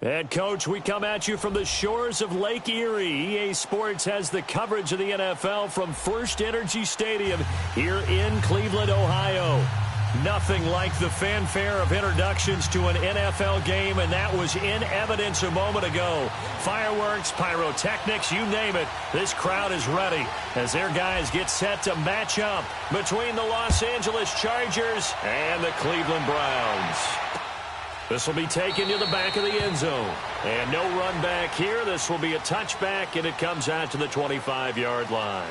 And, Coach, we come at you from the shores of Lake Erie. EA Sports has the coverage of the NFL from First Energy Stadium here in Cleveland, Ohio. Nothing like the fanfare of introductions to an NFL game, and that was in evidence a moment ago. Fireworks, pyrotechnics, you name it. This crowd is ready as their guys get set to match up between the Los Angeles Chargers and the Cleveland Browns. This will be taken to the back of the end zone. And no run back here. This will be a touchback, and it comes out to the 25-yard line.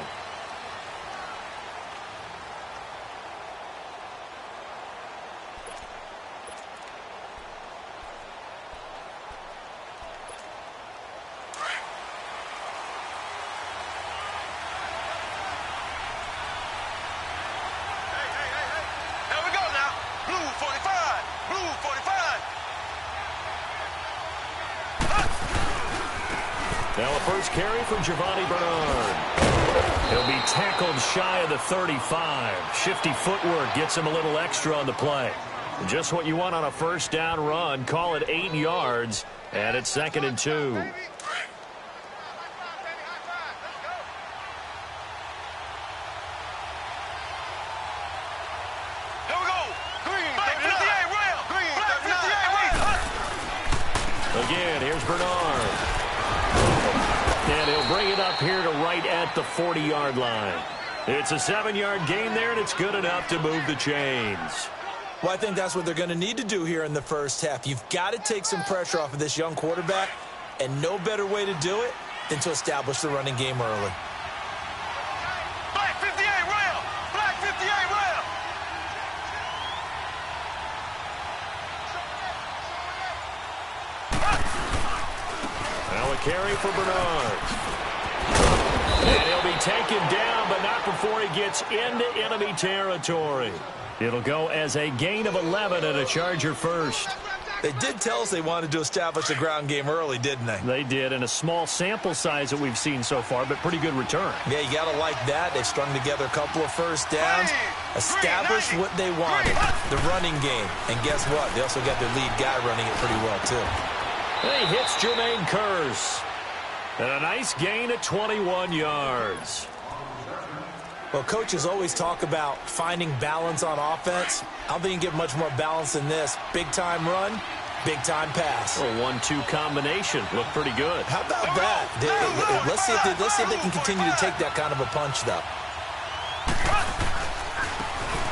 Now a first carry from Giovanni Bernard. He'll be tackled shy of the 35. Shifty footwork gets him a little extra on the play. Just what you want on a first down run. Call it 8 yards, and it's 2nd and 2. Again, here's Bernard. And he'll bring it up here to right at the 40-yard line. It's a 7-yard gain there, and it's good enough to move the chains. Well, I think that's what they're going to need to do here in the first half. You've got to take some pressure off of this young quarterback, and no better way to do it than to establish the running game early. Black 58 rail! Black 58 rail! Now a carry for Bernard. And he'll be taken down, but not before he gets into enemy territory. It'll go as a gain of 11 and a Charger first. They did tell us they wanted to establish the ground game early, didn't they? They did, in a small sample size that we've seen so far, but pretty good return. Yeah, you got to like that. They've strung together a couple of first downs, established what they wanted, the running game. And guess what? They also got their lead guy running it pretty well, too. And he hits Jermaine Kearse. And a nice gain of 21 yards. Well, coaches always talk about finding balance on offense. I don't think you can get much more balance than this. Big-time run, big-time pass. A 1-2 combination. Looked pretty good. How about that? Let's see if they can continue to take that kind of a punch, though.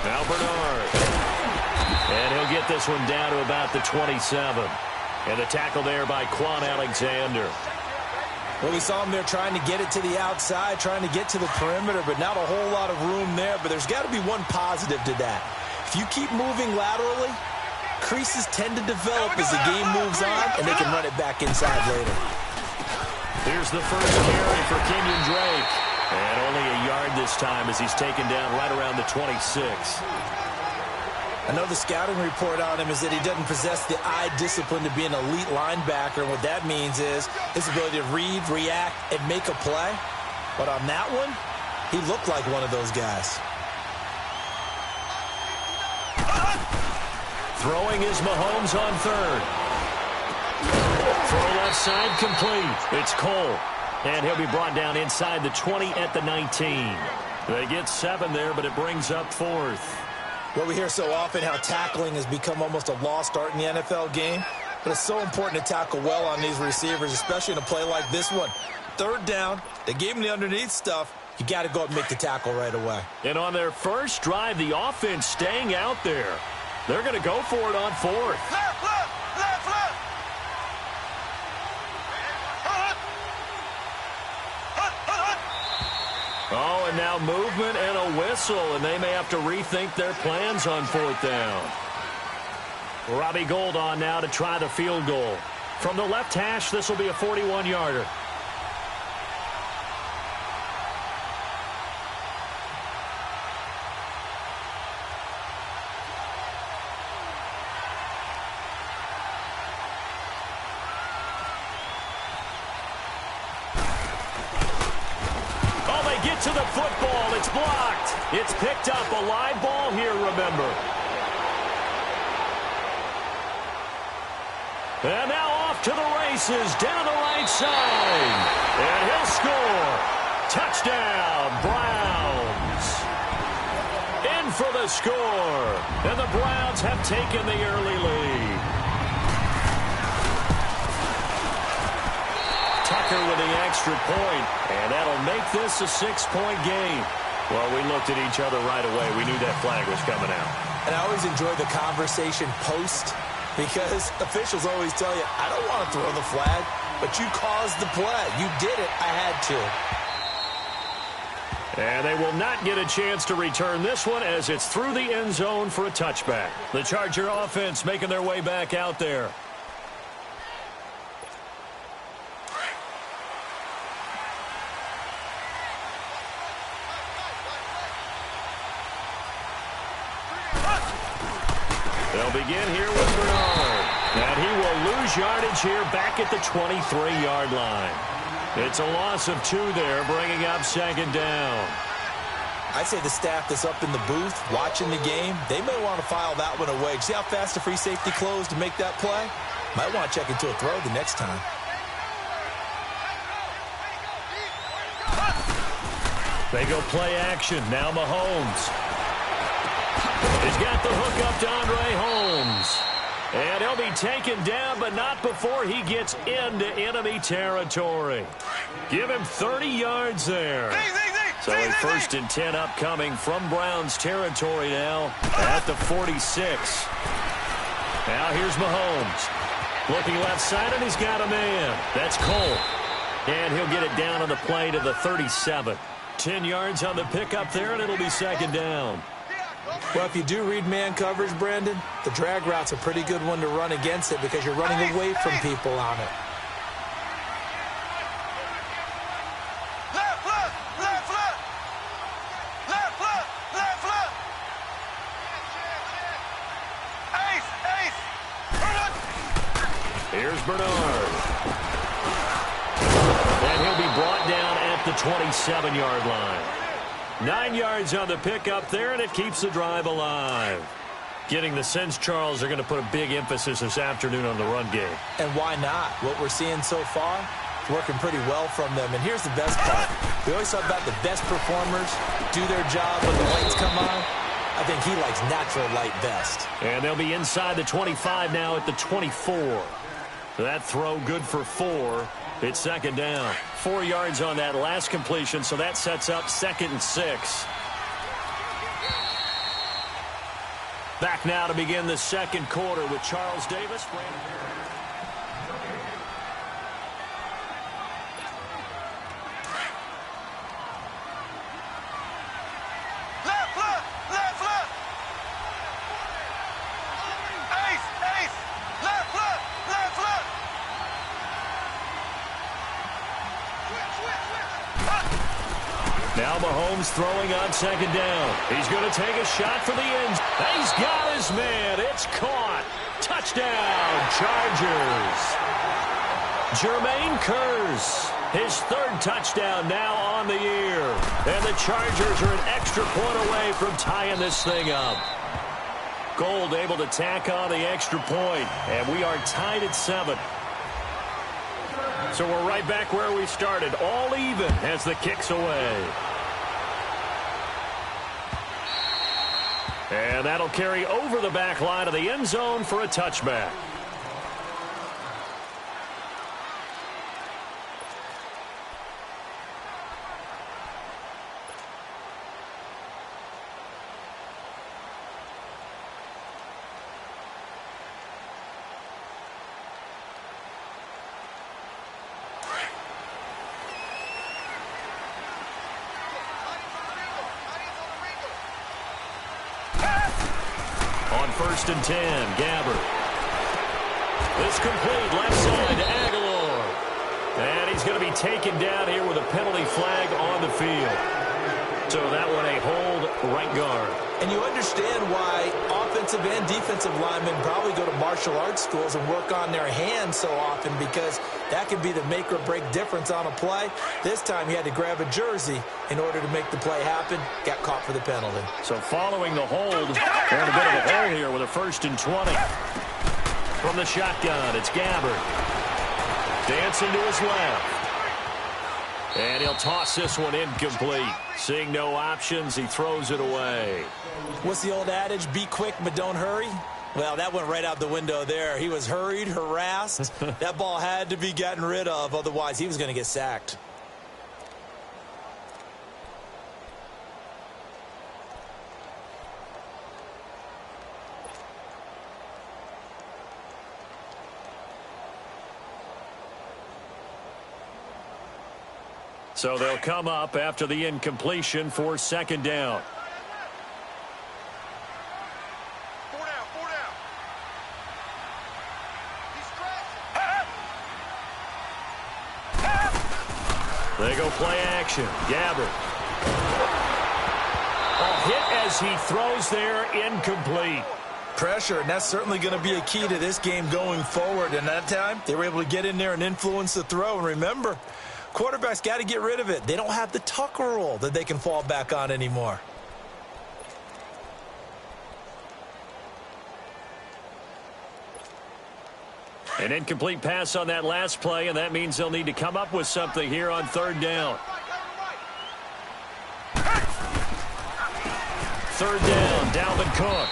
Now Bernard. And he'll get this one down to about the 27. And the tackle there by Quan Alexander. Well, we saw him there trying to get it to the outside, trying to get to the perimeter, but not a whole lot of room there. But there's got to be one positive to that. If you keep moving laterally, creases tend to develop as the game moves on, and they can run it back inside later. Here's the first carry for Kenyon Drake. And only a yard this time as he's taken down right around the 26. I know the scouting report on him is that he doesn't possess the eye discipline to be an elite linebacker. And what that means is his ability to read, react, and make a play. But on that one, he looked like one of those guys. Throwing is Mahomes on third. Throw left side complete. It's Cole. And he'll be brought down inside the 20 at the 19. They get 7 there, but it brings up 4th. Well, we hear so often how tackling has become almost a lost art in the NFL game. But it's so important to tackle well on these receivers, especially in a play like this one. 3rd down, they gave him the underneath stuff. You got to go and make the tackle right away. And on their first drive, the offense staying out there. They're going to go for it on 4th. Left, left, left, left. Oh, and now movement and a whistle, and they may have to rethink their plans on 4th down. Robbie Gould on now to try the field goal. From the left hash, this will be a 41-yarder. To the football, it's blocked. It's picked up, a live ball here, remember. And now off off to the races down the right side. And he'll score. Touchdown, Browns. In for the score. And the Browns have taken the early lead. Tucker with the extra point. And that'll make this a 6-point game. Well, we looked at each other right away. We knew that flag was coming out. And I always enjoy the conversation post because officials always tell you, I don't want to throw the flag, but you caused the play. You did it. I had to. And they will not get a chance to return this one as it's through the end zone for a touchback. The Charger offense making their way back out there. They'll begin here with Bernard. And he will lose yardage here back at the 23-yard line. It's a loss of 2 there, bringing up second down. I'd say the staff that's up in the booth watching the game, they may want to file that one away. See how fast the free safety closed to make that play? Might want to check into a throw the next time. They go play action. Now Mahomes. He's got the hook up to Andre Holmes. And he'll be taken down, but not before he gets into enemy territory. Give him 30 yards there. So a 1st and 10 upcoming from Browns territory now at the 46. Now here's Mahomes. Looking left side, and he's got a man. That's Cole. And he'll get it down on the play to the 37. 10 yards on the pickup there, and it'll be second down. Well, if you do read man coverage, Brandon, the drag route's a pretty good one to run against it because you're running away from people on it. Left foot, left foot. Left foot, left foot. Ace, ace. Here's Bernard. And he'll be brought down at the 27-yard line. 9 yards on the pickup there, and it keeps the drive alive. Getting the sense, Charles, they're going to put a big emphasis this afternoon on the run game. And why not? What we're seeing so far, it's working pretty well from them. And here's the best part. We always talk about the best performers do their job when the lights come on. I think he likes natural light best. And they'll be inside the 25 now at the 24. That throw good for 4. It's second down. 4 yards on that last completion, so that sets up 2nd and 6. Back now to begin the second quarter with Charles Davis. Left foot, left foot. Ace, ace. Left foot, left foot. Now Mahomes throwing on second down. He's going to take a shot for the end. He's got his man. It's caught. Touchdown, Chargers. Jermaine Kearse, his 3rd touchdown now on the year. And the Chargers are an extra point away from tying this thing up. Gold able to tack on the extra point, and we are tied at 7. So we're right back where we started, all even as the kick's away. And that'll carry over the back line of the end zone for a touchback. On 1st and 10, Gabbert. It's complete left side to Aguilar. And he's going to be taken down here with a penalty flag on the field. So that one a hold right guard. And you understand why offensive and defensive linemen probably go to martial arts schools and work on their hands so often, because that can be the make or break difference on a play. This time he had to grab a jersey in order to make the play happen. Got caught for the penalty. So following the hold, they're in a bit of a hole here with a 1st and 20. From the shotgun, it's Gabbert. Dancing to his left. And he'll toss this one incomplete. Seeing no options, he throws it away. What's the old adage? Be quick, but don't hurry. Well, that went right out the window there. He was hurried, harassed. That ball had to be gotten rid of. Otherwise, he was going to get sacked. So they'll come up after the incompletion for second down. Four down. He's crashing. They go play action. Gabbert. A hit as he throws there, incomplete. Pressure, and that's certainly going to be a key to this game going forward. And that time, they were able to get in there and influence the throw. And remember, quarterbacks got to get rid of it. They don't have the Tucker rule that they can fall back on anymore. An incomplete pass on that last play, and that means they'll need to come up with something here on third down. Third down, Dalvin Cook.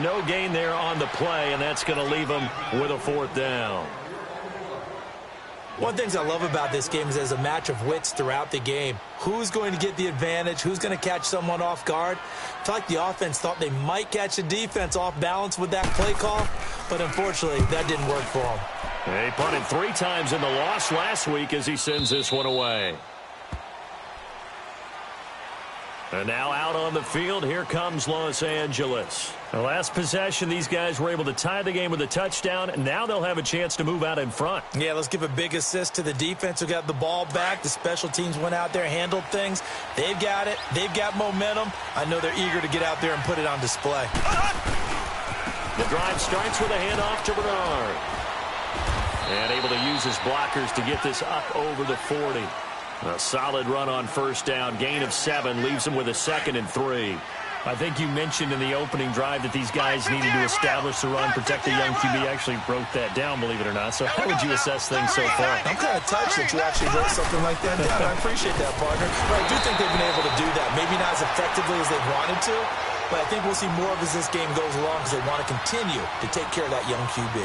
No gain there on the play, and that's going to leave them with a fourth down. One of the things I love about this game is there's a match of wits throughout the game. Who's going to get the advantage? Who's going to catch someone off guard? I feel like the offense thought they might catch the defense off balance with that play call, but unfortunately, that didn't work for them. He punted 3 times in the loss last week as he sends this one away. And now out on the field, here comes Los Angeles. The last possession, these guys were able to tie the game with a touchdown, and now they'll have a chance to move out in front. Yeah, let's give a big assist to the defense who got the ball back. The special teams went out there, handled things. They've got it. They've got momentum. I know they're eager to get out there and put it on display. The drive starts with a handoff to Bernard. And able to use his blockers to get this up over the 40. A solid run on first down. Gain of 7 leaves him with a 2nd and 3. I think you mentioned in the opening drive that these guys needed to establish the run, protect the young QB. Actually wrote that down, believe it or not. So how would you assess things so far? I'm kind of touched that you actually wrote something like that down. I appreciate that, partner. But I do think they've been able to do that. Maybe not as effectively as they wanted to, but I think we'll see more of as this game goes along because they want to continue to take care of that young QB.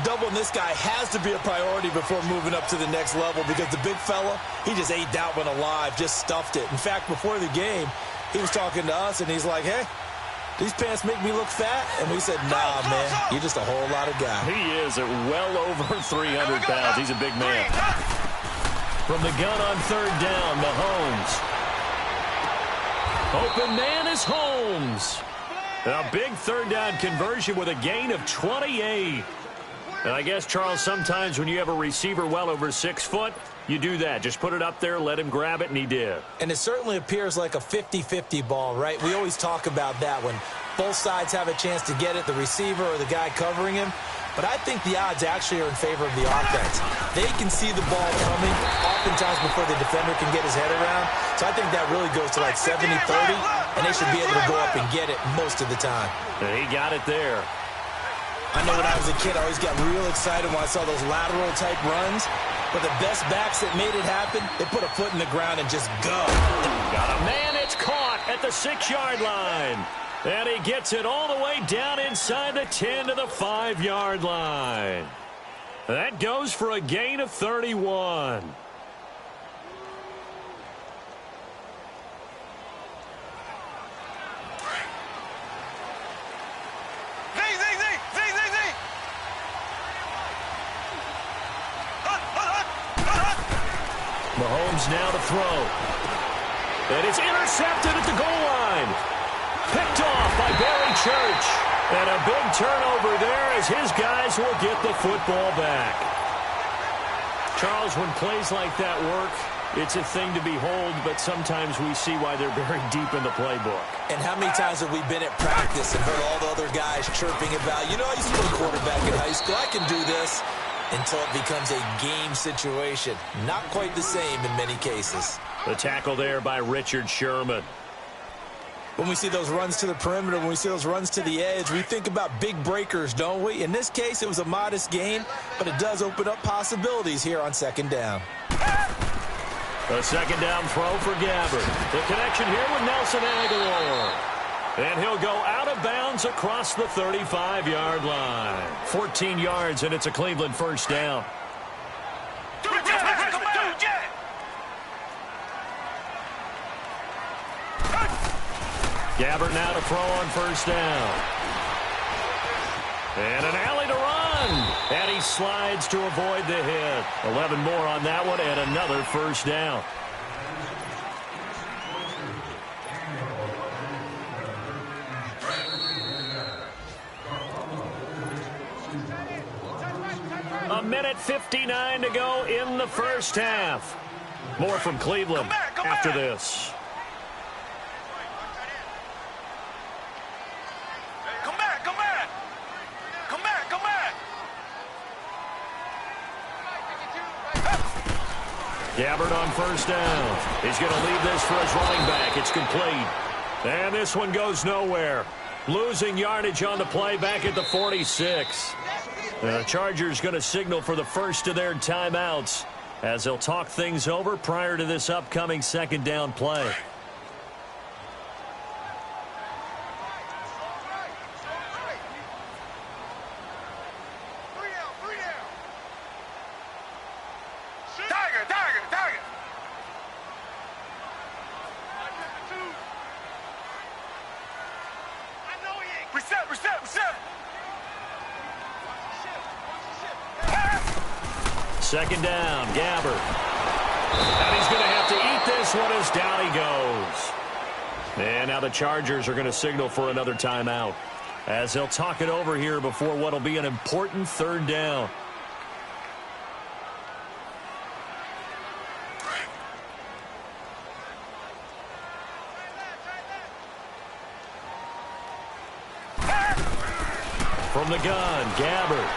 Doubling this guy has to be a priority before moving up to the next level because the big fella, he just ate that one alive, just stuffed it. In fact, before the game, he was talking to us, and he's like, hey, these pants make me look fat? And we said, nah, man, you're just a whole lot of guy. He is at well over 300 pounds. He's a big man. From the gun on third down, Mahomes. Open man is Holmes. A big third down conversion with a gain of 28. And I guess, Charles, sometimes when you have a receiver well over 6 foot, you do that. Just put it up there, let him grab it, and he did. And it certainly appears like a 50-50 ball, right? We always talk about that when both sides have a chance to get it, the receiver or the guy covering him. But I think the odds actually are in favor of the offense. They can see the ball coming oftentimes before the defender can get his head around. So I think that really goes to like 70-30, and they should be able to go up and get it most of the time. And he got it there. I know when I was a kid, I always got real excited when I saw those lateral-type runs. But the best backs that made it happen, they put a foot in the ground and just go. Got a man, it's caught at the 6-yard line. And he gets it all the way down inside the 10 to the 5-yard line. That goes for a gain of 31. Mahomes now to throw. And it's intercepted at the goal line. Picked off by Barry Church. And a big turnover there as his guys will get the football back. Charles, when plays like that work, it's a thing to behold, but sometimes we see why they're very deep in the playbook. And how many times have we been at practice and heard all the other guys chirping about, you know, I used to play quarterback in high school. I can do this. Until it becomes a game situation. Not quite the same in many cases. The tackle there by Richard Sherman. When we see those runs to the perimeter, when we see those runs to the edge, we think about big breakers, don't we? In this case, it was a modest gain, but it does open up possibilities here on second down. A second down throw for Gabbert. The connection here with Nelson Aguilar. And he'll go out of bounds across the 35-yard line. 14 yards, and it's a Cleveland first down. Gabbert now to throw on first down. And an alley to run. And he slides to avoid the hit. 11 more on that one and another first down. A minute 59 to go in the first half. More from Cleveland after this. Gabbert on first down. He's going to leave this for his running back. It's complete. And this one goes nowhere. Losing yardage on the play back at the 46. The Chargers going to signal for the first of their timeouts as they'll talk things over prior to this upcoming second down play. Second down, Gabbert. And he's going to have to eat this one as down he goes. And now the Chargers are going to signal for another timeout as they'll talk it over here before what will be an important third down. From the gun, Gabbert.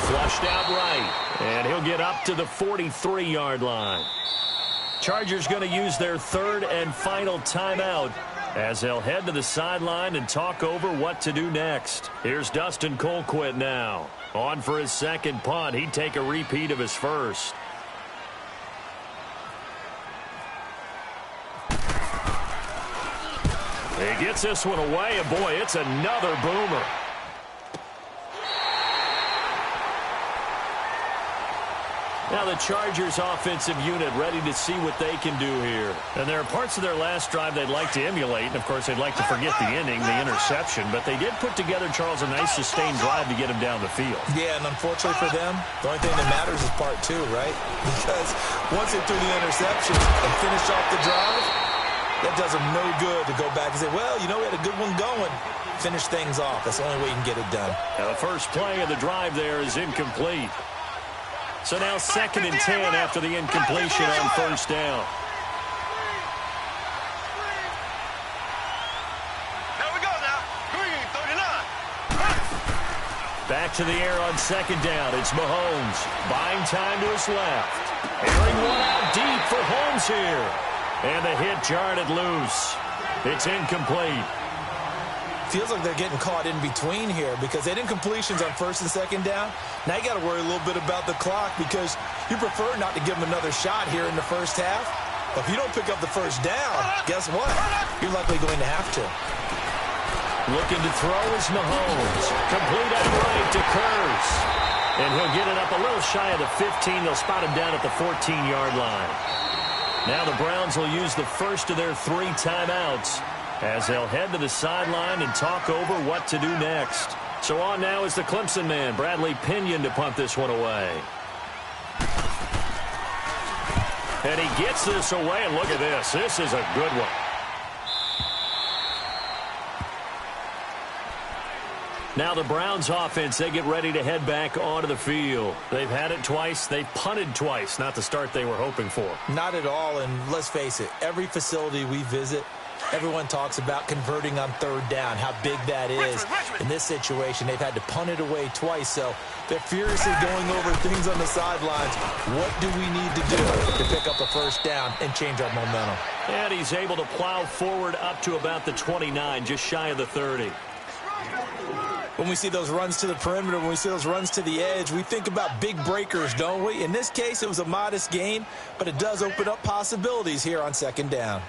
Flushed out right, and he'll get up to the 43-yard line. Chargers going to use their third and final timeout as they'll head to the sideline and talk over what to do next. Here's Dustin Colquitt now. On for his second punt. He'd take a repeat of his first. He gets this one away, and boy, it's another boomer. Now the Chargers offensive unit ready to see what they can do here. And there are parts of their last drive they'd like to emulate. And, of course, they'd like to forget the inning, the interception. But they did put together, Charles, a nice sustained drive to get him down the field. Yeah, and unfortunately for them, the only thing that matters is part two, right? Because once they threw the interceptions and finished off the drive, that does them no good to go back and say, well, you know, we had a good one going. Finish things off. That's the only way you can get it done. Now the first play of the drive there is incomplete. So now second and 10 after the incompletion on first down. There we go now. Green, 39. Back to the air on second down. It's Mahomes. Buying time to his left. Airing one out deep for Holmes here. And the hit jarred it loose. It's incomplete. Feels like they're getting caught in between here because they had incompletions on first and second down. Now you got to worry a little bit about the clock because you prefer not to give them another shot here in the first half. But if you don't pick up the first down, guess what? You're likely going to have to. Looking to throw is Mahomes. Complete out right to Kurz. And he'll get it up a little shy of the 15. They'll spot him down at the 14-yard line. Now the Browns will use the first of their 3 timeouts as they'll head to the sideline and talk over what to do next. So on now is the Clemson man, Bradley Pinion, to punt this one away. And he gets this away, and look at this. This is a good one. Now the Browns offense, they get ready to head back onto the field. They've had it twice. They've punted twice. Not the start they were hoping for. Not at all, and let's face it, every facility we visit, Everyone talks about converting on third down, how big that is. In this situation, they've had to punt it away twice, so they're furiously going over things on the sidelines. What do we need to do to pick up a first down and change our momentum? And he's able to plow forward up to about the 29, just shy of the 30. When we see those runs to the perimeter, when we see those runs to the edge, we think about big breakers, don't we? In this case, it was a modest gain, but it does open up possibilities here on second down.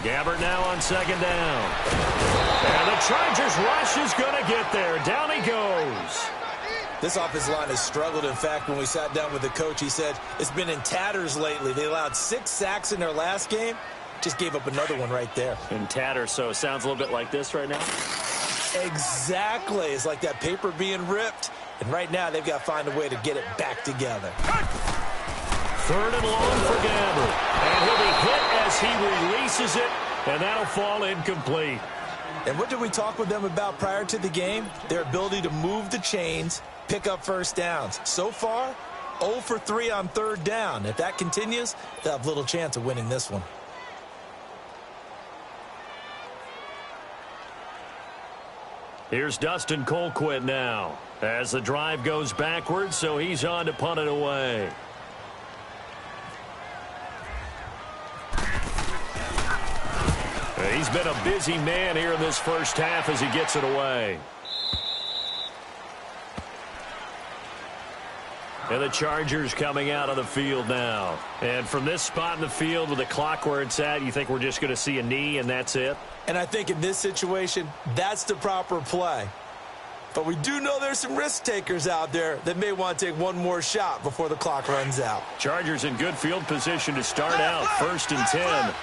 Gabbert now on second down. And the Chargers rush is going to get there. Down he goes. This offensive line has struggled. In fact, when we sat down with the coach, he said it's been in tatters lately. They allowed 6 sacks in their last game. Just gave up another one right there. In tatters, so it sounds a little bit like this right now. Exactly. It's like that paper being ripped. And right now, they've got to find a way to get it back together. Third and long for Gabbert. And he'll be hit as he releases it, and that'll fall incomplete. And what did we talk with them about prior to the game? Their ability to move the chains, pick up first downs. So far, 0 for 3 on third down. If that continues, they'll have little chance of winning this one. Here's Dustin Colquitt now as the drive goes backwards, so he's on to punt it away. He's been a busy man here in this first half as he gets it away. And the Chargers coming out of the field now. And from this spot in the field with the clock where it's at, you think we're just going to see a knee and that's it? And I think in this situation, that's the proper play. But we do know there's some risk takers out there that may want to take one more shot before the clock runs out. Chargers in good field position to start out. 1st and 10.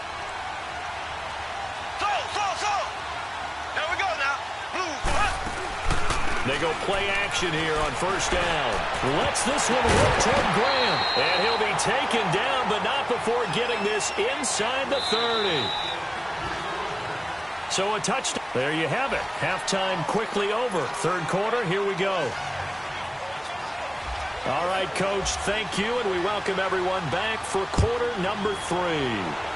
They go play action here on first down. Lets this one work toward Graham. And he'll be taken down, but not before getting this inside the 30. So a touchdown. There you have it. Halftime quickly over. Third quarter, here we go. All right, Coach, thank you, and we welcome everyone back for quarter number 3.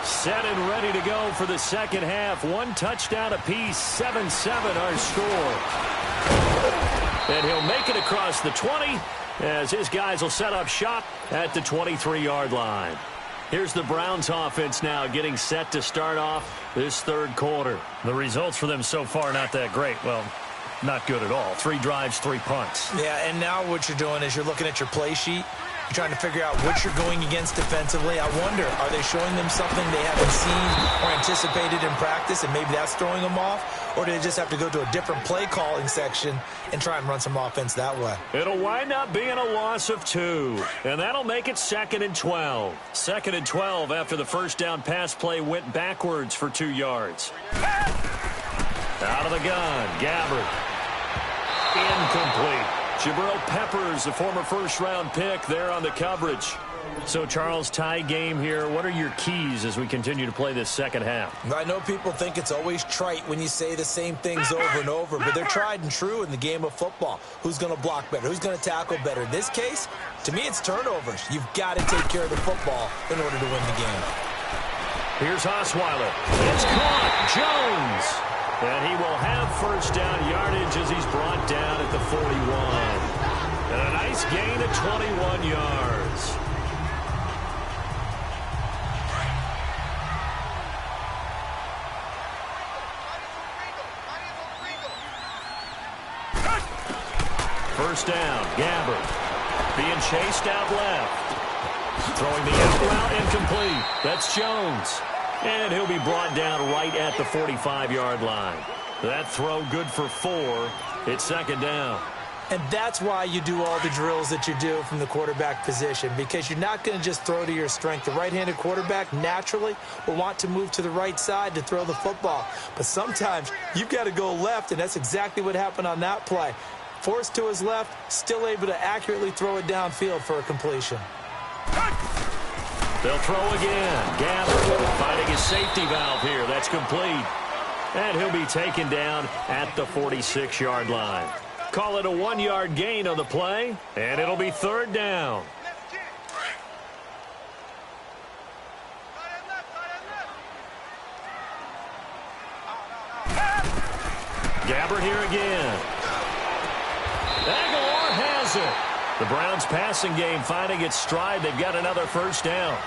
Set and ready to go for the second half. 1 touchdown apiece, 7-7 our score. And he'll make it across the 20 as his guys will set up shop at the 23-yard line. Here's the Browns offense now getting set to start off this third quarter. The results for them so far not that great. Well, not good at all. 3 drives, 3 punts. Yeah, and now what you're doing is you're looking at your play sheet. You're trying to figure out what you're going against defensively. I wonder, are they showing them something they haven't seen or anticipated in practice, and maybe that's throwing them off? Or do they just have to go to a different play calling section and try and run some offense that way? It'll wind up being a loss of 2, and that'll make it 2nd and 12. 2nd and 12 after the first down pass play went backwards for 2 yards. Out of the gun, Gabbert. Incomplete. Jabril Peppers, a former first-round pick, there on the coverage. So, Charles, tie game here. What are your keys as we continue to play this second half? I know people think it's always trite when you say the same things over and over, but they're tried and true in the game of football. Who's going to block better? Who's going to tackle better? In this case, to me, it's turnovers. You've got to take care of the football in order to win the game. Here's Osweiler. It's caught. Jones. And he will have first down yardage as he's brought down at the 41. And a nice gain of 21 yards. First down, Gabbert. Being chased out left. Throwing the out route incomplete. That's Jones. And he'll be brought down right at the 45-yard line. That throw good for 4. It's 2nd down. And that's why you do all the drills that you do from the quarterback position, because you're not going to just throw to your strength. The right-handed quarterback naturally will want to move to the right side to throw the football. But sometimes you've got to go left, and that's exactly what happened on that play. Forced to his left, still able to accurately throw it downfield for a completion. They'll throw again. Gabbert finding his safety valve here. That's complete. And he'll be taken down at the 46-yard line. Call it a 1-yard gain on the play, and it'll be 3rd down. Gabbert here again. Aguilar has it. The Browns passing game finding its stride. They've got another first down.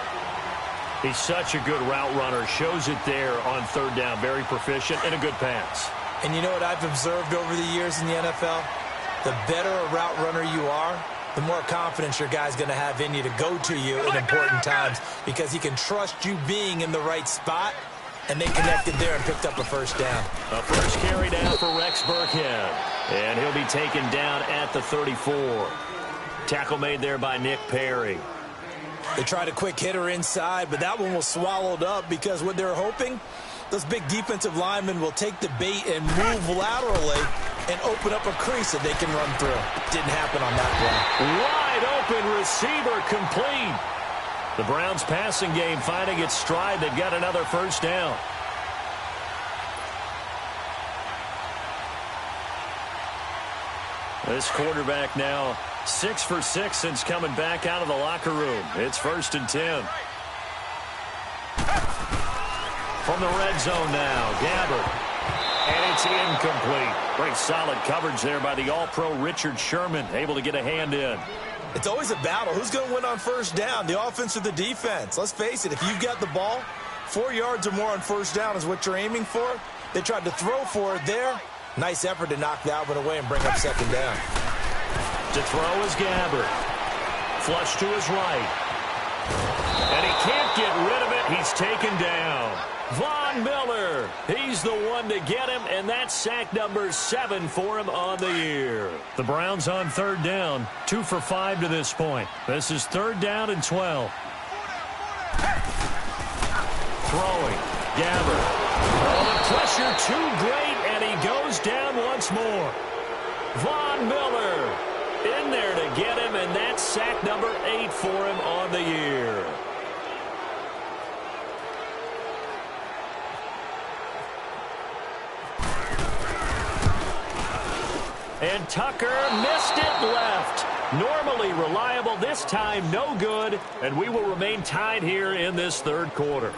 He's such a good route runner. Shows it there on third down. Very proficient and a good pass. And you know what I've observed over the years in the NFL? The better a route runner you are, the more confidence your guy's going to have in you to go to you in important times because he can trust you being in the right spot, and they connected there and picked up a first down. A first carry down for Rex Burkhead, and he'll be taken down at the 34. Tackle made there by Nick Perry. They tried a quick hitter inside, but that one was swallowed up because what they're hoping, those big defensive linemen will take the bait and move laterally and open up a crease that they can run through. Didn't happen on that play. Wide open receiver complete. The Browns passing game finding its stride. They've got another first down. This quarterback now 6 for 6 since coming back out of the locker room. It's 1st and 10. From the red zone now, Gabbert. And it's incomplete. Great solid coverage there by the All-Pro Richard Sherman, able to get a hand in. It's always a battle. Who's going to win on first down, the offense or the defense? Let's face it, if you've got the ball, 4 yards or more on first down is what you're aiming for. They tried to throw for it there. Nice effort to knock that one away and bring up second down. To throw is Gabbert. Flush to his right. And he can't get rid of it. He's taken down. Von Miller, he's the one to get him, and that's sack number 7 for him on the year. The Browns on third down, 2 for 5 to this point. This is 3rd down and 12. Throwing, Gabbert. Oh, the pressure too great, and he goes down once more. Von Miller in there to get him, and that's sack number 8 for him on the year. And Tucker missed it left. Normally reliable, this time no good, and we will remain tied here in this third quarter.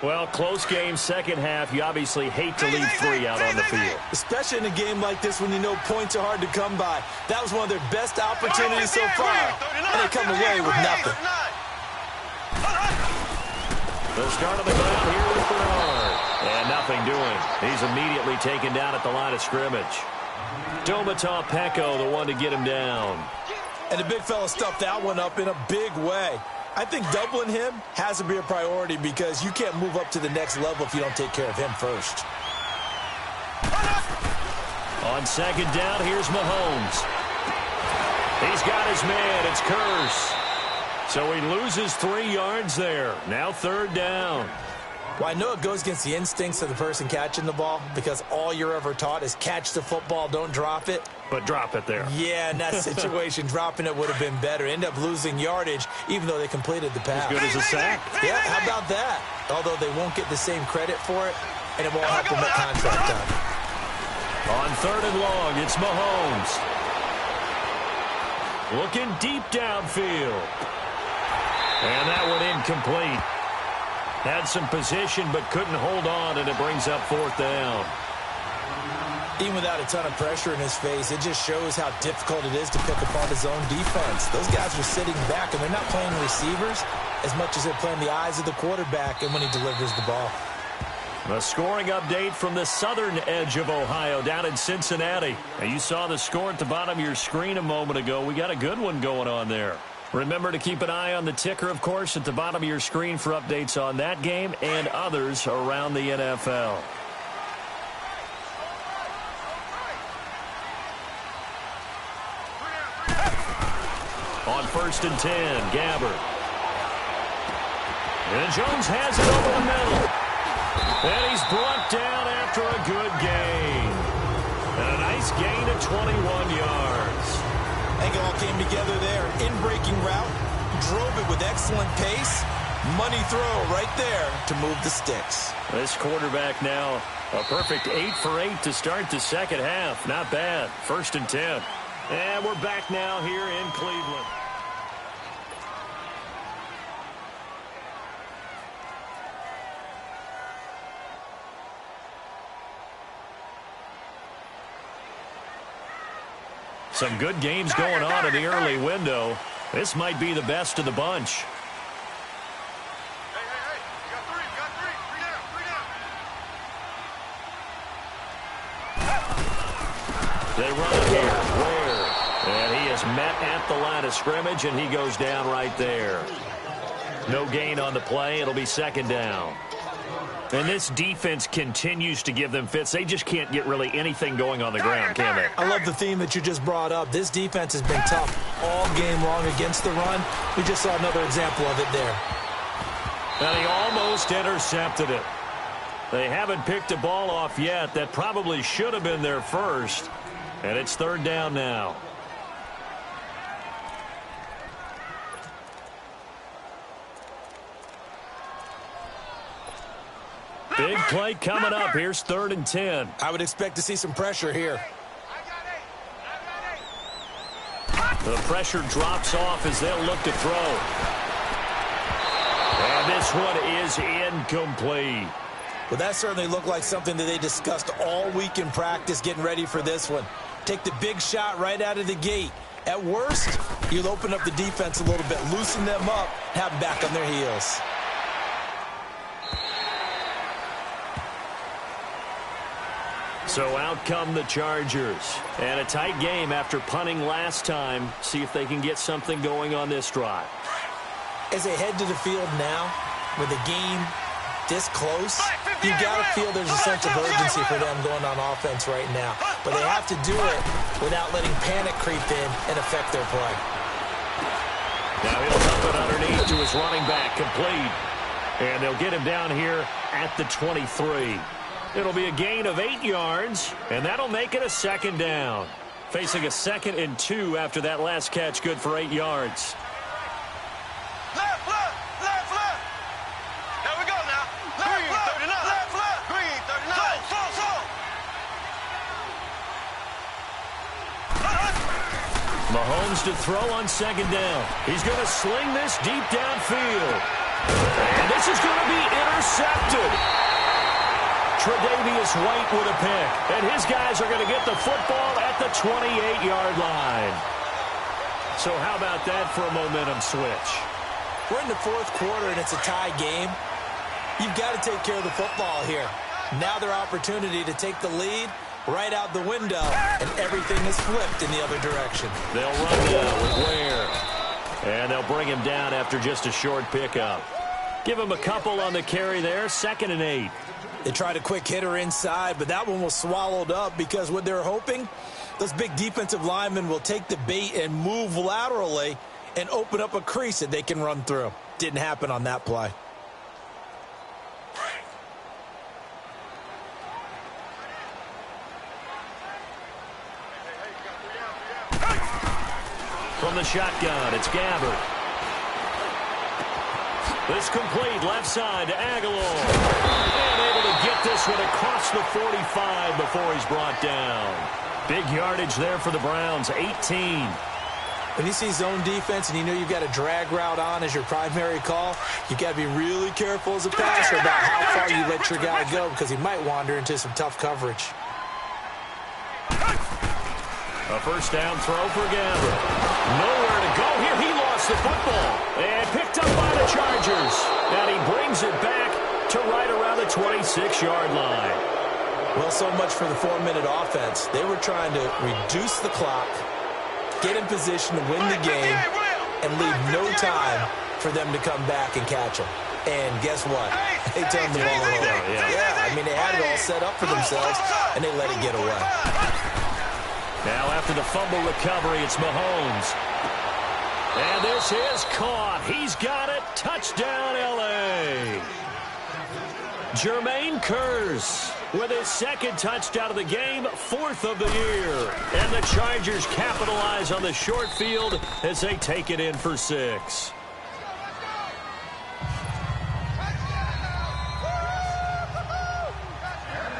Well, close game, second half. You obviously hate to leave 3 out on the field. Especially in a game like this when you know points are hard to come by. That was one of their best opportunities so far, and they come away with nothing. They'll start on the ground here with Bernard. And nothing doing. He's immediately taken down at the line of scrimmage. Domata Peko, the one to get him down. And the big fella stuffed that one up in a big way. I think doubling him has to be a priority because you can't move up to the next level if you don't take care of him first. On second down, here's Mahomes. He's got his man. It's Curse. So he loses 3 yards there. Now 3rd down. Well, I know it goes against the instincts of the person catching the ball because all you're ever taught is catch the football, don't drop it. But drop it there. Yeah, in that situation, dropping it would have been better. End up losing yardage, even though they completed the pass. As good as a sack. Yeah, how about that? Although they won't get the same credit for it, and it won't help them at contract time. On 3rd and long, it's Mahomes. Looking deep downfield. And that one incomplete. Had some position but couldn't hold on, and it brings up 4th down. Even without a ton of pressure in his face, it just shows how difficult it is to pick apart his own defense. Those guys are sitting back, and they're not playing receivers as much as they're playing the eyes of the quarterback and when he delivers the ball. A scoring update from the southern edge of Ohio down in Cincinnati. Now, you saw the score at the bottom of your screen a moment ago. We got a good one going on there. Remember to keep an eye on the ticker, of course, at the bottom of your screen for updates on that game and others around the NFL. On 1st and 10, Gabbert. And Jones has it over the middle. And he's brought down after a good gain. And a nice gain of 21 yards. I think it all came together there. In-breaking route, drove it with excellent pace. Money throw right there to move the sticks. This quarterback now a perfect 8 for 8 to start the second half. Not bad. 1st and 10. And we're back now here in Cleveland. Some good games going on in the early window. This might be the best of the bunch. Hey, you got three. Three down. They run here. Where? And he is met at the line of scrimmage, and he goes down right there. No gain on the play. It'll be second down. And this defense continues to give them fits. They just can't get really anything going on the ground, can they? I love the theme that you just brought up. This defense has been tough all game long against the run. We just saw another example of it there. And he almost intercepted it. They haven't picked a ball off yet. That probably should have been their first. And it's third down now. Big play coming up. Here's 3rd and 10. I would expect to see some pressure here. The pressure drops off as they'll look to throw. And this one is incomplete. Well, that certainly looked like something that they discussed all week in practice getting ready for this one. Take the big shot right out of the gate. At worst, you'll open up the defense a little bit, loosen them up, have them back on their heels. So out come the Chargers. And a tight game after punting last time. See if they can get something going on this drive. As they head to the field now, with the game this close, you've got to feel there's a sense of urgency for them going on offense right now. But they have to do it without letting panic creep in and affect their play. Now he'll dump it underneath to his running back, complete. And they'll get him down here at the 23. It'll be a gain of 8 yards, and that'll make it a second down. Facing a 2nd and 2 after that last catch, good for 8 yards. Left. There we go now. Left. Green, 39. Soul. Mahomes to throw on 2nd down. He's going to sling this deep downfield. And this is going to be intercepted. Tre'Davious White with a pick. And his guys are going to get the football at the 28-yard line. So how about that for a momentum switch? We're in the 4th quarter, and it's a tie game. You've got to take care of the football here. Now their opportunity to take the lead right out the window, and everything is flipped in the other direction. They'll run now with Ware. And they'll bring him down after just a short pickup. Give him a couple on the carry there, 2nd and 8. They tried a quick hitter inside, but that one was swallowed up because what they're hoping, those big defensive linemen will take the bait and move laterally and open up a crease that they can run through. Didn't happen on that play. From the shotgun, it's Gabbert. This complete, left side to Aguilar. And able to get this one across the 45 before he's brought down. Big yardage there for the Browns, 18. When you see zone defense and you know you've got a drag route on as your primary call, you've got to be really careful as a passer about how far you let your guy go because he might wander into some tough coverage. A first down throw for Gabbert. Nowhere to go here. He lost the football. And picked up by the Chargers. And he brings it back to right around the 26-yard line. Well, so much for the 4-minute offense. They were trying to reduce the clock, get in position to win the game, and leave no time for them to come back and catch them. And guess what? They turned the ball over. Yeah, I mean, they had it all set up for themselves, and they let it get away. Now after the fumble recovery, it's Mahomes. And this is caught. He's got it. Touchdown, L.A. Jermaine Kearse with his 2nd touchdown of the game, 4th of the year. And the Chargers capitalize on the short field as they take it in for 6.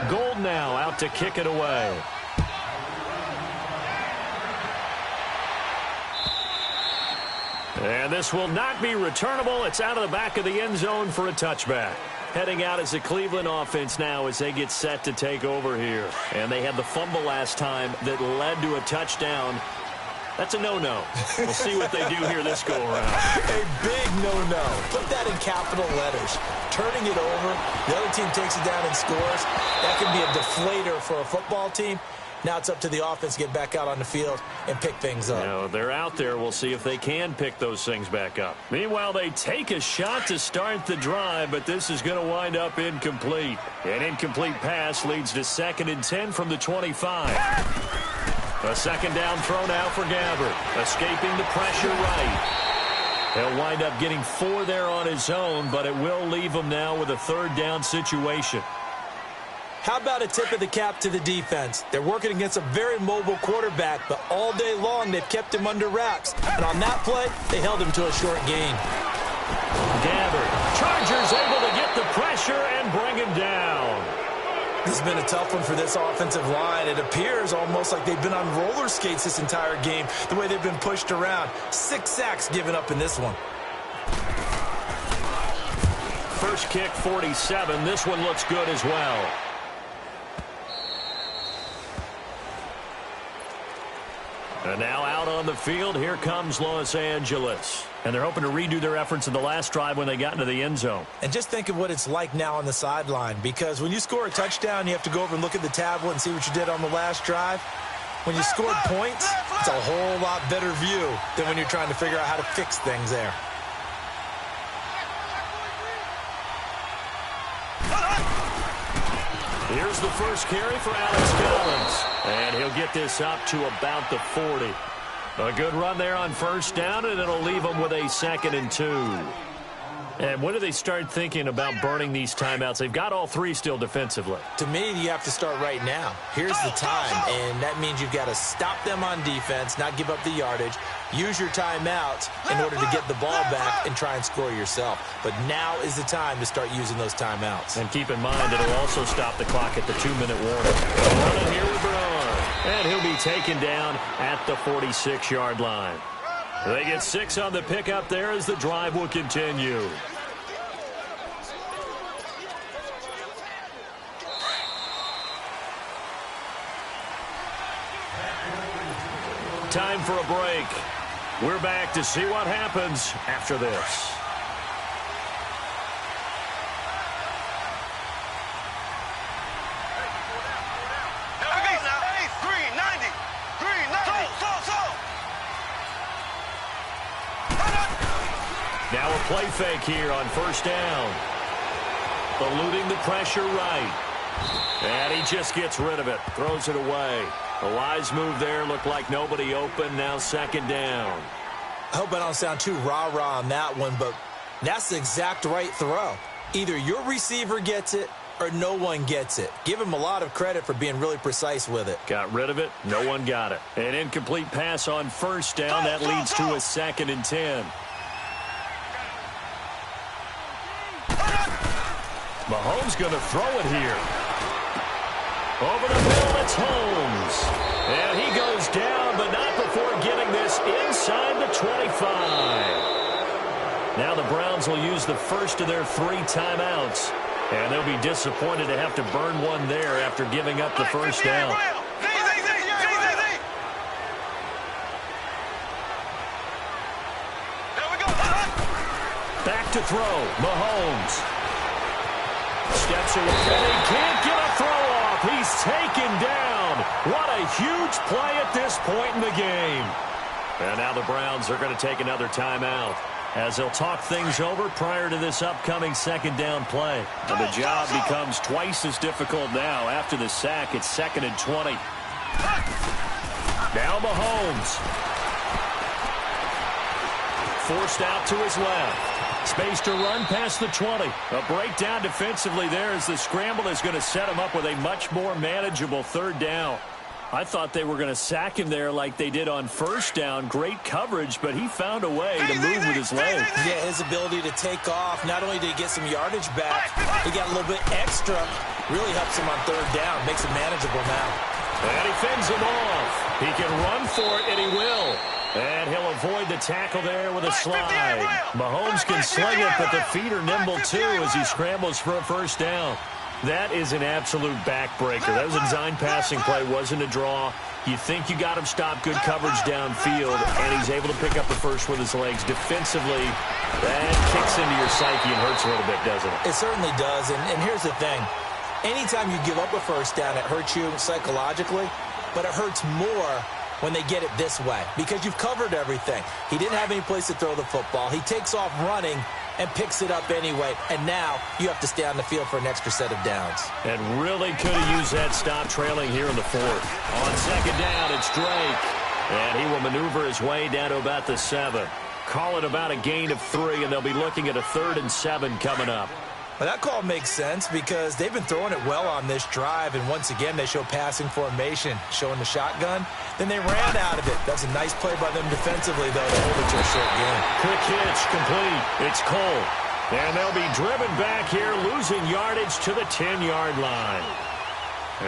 Gold now out to kick it away. And this will not be returnable. It's out of the back of the end zone for a touchback. Heading out as the Cleveland offense now as they get set to take over here. And they had the fumble last time that led to a touchdown. That's a no-no. We'll see what they do here this go-around. A big no-no. Put that in capital letters. Turning it over, the other team takes it down and scores. That can be a deflator for a football team. Now it's up to the offense to get back out on the field and pick things up. You know, they're out there. We'll see if they can pick those things back up. Meanwhile, they take a shot to start the drive, but this is going to wind up incomplete. An incomplete pass leads to 2nd and 10 from the 25. A second down throw now for Gabbert. Escaping the pressure right. He'll wind up getting 4 there on his own, but it will leave him now with a 3rd down situation. How about a tip of the cap to the defense? They're working against a very mobile quarterback, but all day long they've kept him under wraps. And on that play, they held him to a short gain. Gabbert. Chargers able to get the pressure and bring him down. This has been a tough one for this offensive line. It appears almost like they've been on roller skates this entire game, the way they've been pushed around. 6 sacks given up in this one. First kick, 47. This one looks good as well. And now out on the field, here comes Los Angeles. And they're hoping to redo their efforts in the last drive when they got into the end zone. And just think of what it's like now on the sideline, because when you score a touchdown, you have to go over and look at the tablet and see what you did on the last drive. When you scored points, it's a whole lot better view than when you're trying to figure out how to fix things there. Here's the first carry for Alex Collins. And he'll get this up to about the 40. A good run there on 1st down, and it'll leave them with a 2nd and 2. And when do they start thinking about burning these timeouts? They've got all 3 still defensively. To me, you have to start right now. Here's the time, and that means you've got to stop them on defense, not give up the yardage, use your timeouts in order to get the ball back and try and score yourself. But now is the time to start using those timeouts. And keep in mind, it'll also stop the clock at the 2-minute warning. Running here with Braun, and he'll be taken down at the 46-yard line. They get 6 on the pickup there as the drive will continue. Time for a break. We're back to see what happens after this. Now a play fake here on 1st down. Eluding the pressure right. And he just gets rid of it. Throws it away. A wise move there. Looked like nobody open. Now 2nd down. I hope I don't sound too rah-rah on that one, but that's the exact right throw. Either your receiver gets it or no one gets it. Give him a lot of credit for being really precise with it. Got rid of it. No one got it. An incomplete pass on 1st down. That leads to a 2nd and 10. Mahomes going to throw it here. Over the middle, it's Holmes. And he goes down, but not before getting this inside the 25. Now the Browns will use the first of their 3 timeouts. And they'll be disappointed to have to burn one there after giving up the 1st down. Back to throw. Mahomes. Steps away, and he can't get a throw off. He's taken down. What a huge play at this point in the game. And now the Browns are going to take another timeout as they'll talk things over prior to this upcoming 2nd down play. And the job becomes twice as difficult now. After the sack, it's 2nd and 20. Now Mahomes. Forced out to his left. Space to run past the 20. A breakdown defensively there as the scramble is going to set him up with a much more manageable 3rd down. I thought they were going to sack him there like they did on 1st down. Great coverage, but he found a way to move with his legs. Yeah, his ability to take off. Not only did he get some yardage back, he got a little bit extra. Really helps him on 3rd down. Makes it manageable now. And he fends him off. He can run for it, and he will. And he'll avoid the tackle there with a slide. Mahomes can sling it, but the feet are nimble too as he scrambles for a 1st down. That is an absolute backbreaker. That was a design passing play, wasn't a draw. You think you got him stopped, good coverage downfield, and he's able to pick up the first with his legs. Defensively, that kicks into your psyche and hurts a little bit, doesn't it? It certainly does, and here's the thing. Anytime you give up a first down, it hurts you psychologically, but it hurts more when they get it this way because you've covered everything. He didn't have any place to throw the football. He takes off running and picks it up anyway, and now you have to stay on the field for an extra set of downs. And really could have used that stop trailing here in the fourth. On second down, it's Drake, and he will maneuver his way down to about the 7. Call it about a gain of 3, and they'll be looking at a 3rd and 7 coming up. Well, that call makes sense because they've been throwing it well on this drive, and once again, they show passing formation, showing the shotgun. Then they ran out of it. That's a nice play by them defensively, though, to hold it to a short game. Quick hitch, complete. It's Cole. And they'll be driven back here, losing yardage to the 10-yard line.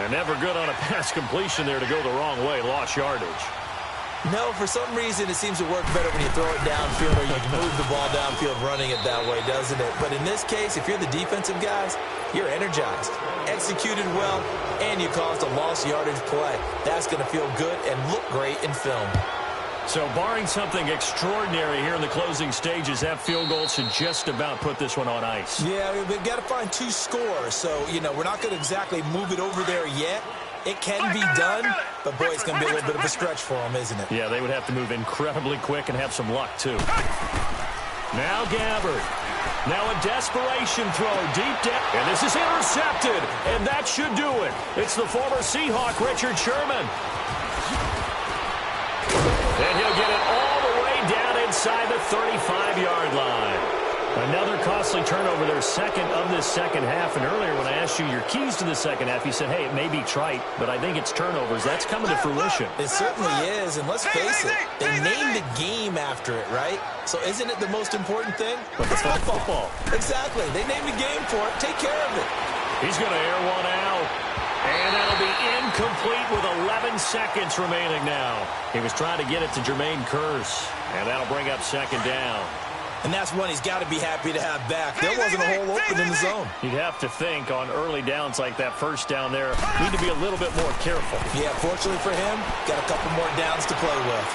And never good on a pass completion there to go the wrong way. Lost yardage. No, for some reason, it seems to work better when you throw it downfield or you move the ball downfield running it that way, doesn't it? But in this case, if you're the defensive guys, you're energized, executed well, and you caused a lost yardage play. That's going to feel good and look great in film. So barring something extraordinary here in the closing stages, that field goal should just about put this one on ice. Yeah, we've got to find 2 scores. So, we're not going to exactly move it over there yet. It can be done, but, boy, it's going to be a little bit of a stretch for them, isn't it? Yeah, they would have to move incredibly quick and have some luck, too. Now Gabbard. Now a desperation throw deep down. And this is intercepted, and that should do it. It's the former Seahawk, Richard Sherman. And he'll get it all the way down inside the 35-yard line. Another costly turnover, their second of this second half. And earlier when I asked you your keys to the second half, you said, hey, it may be trite, but I think it's turnovers. That's coming to fruition. It certainly is, and let's face it, they named the game after it, right? So isn't it the most important thing? It's football. Exactly. They named the game for it. Take care of it. He's going to air one out. And that'll be incomplete with 11 seconds remaining now. He was trying to get it to Jermaine Kearse, and that'll bring up second down. And that's one he's got to be happy to have back. There wasn't a hole open in the zone. You'd have to think on early downs like that first down there, need to be a little bit more careful. Yeah, fortunately for him, got a couple more downs to play with.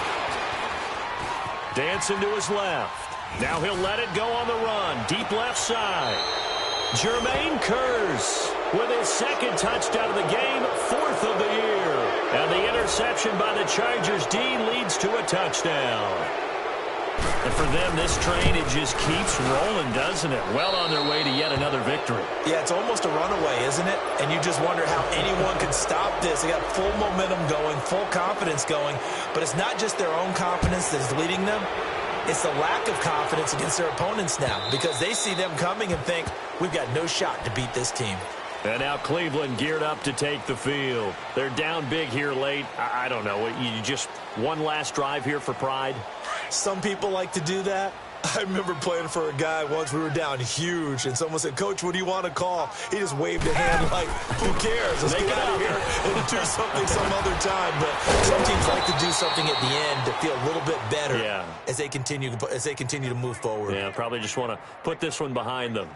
Dancing to his left. Now he'll let it go on the run. Deep left side. Jermaine Kearse with his second touchdown of the game, 4th of the year. And the interception by the Chargers D leads to a touchdown. And for them, this train, it just keeps rolling, doesn't it? Well on their way to yet another victory. Yeah, it's almost a runaway, isn't it? And you just wonder how anyone can stop this. They got full momentum going, full confidence going. But it's not just their own confidence that is leading them. It's the lack of confidence against their opponents now because they see them coming and think, we've got no shot to beat this team. And now Cleveland geared up to take the field. They're down big here late. I don't know. You just one last drive here for pride? Some people like to do that. I remember playing for a guy once. We were down huge, and someone said, Coach, what do you want to call? He just waved a hand like, who cares? Let's get out of here and do something some other time. But some teams like to do something at the end to feel a little bit better as they continue to move forward. Yeah, probably just want to put this one behind them.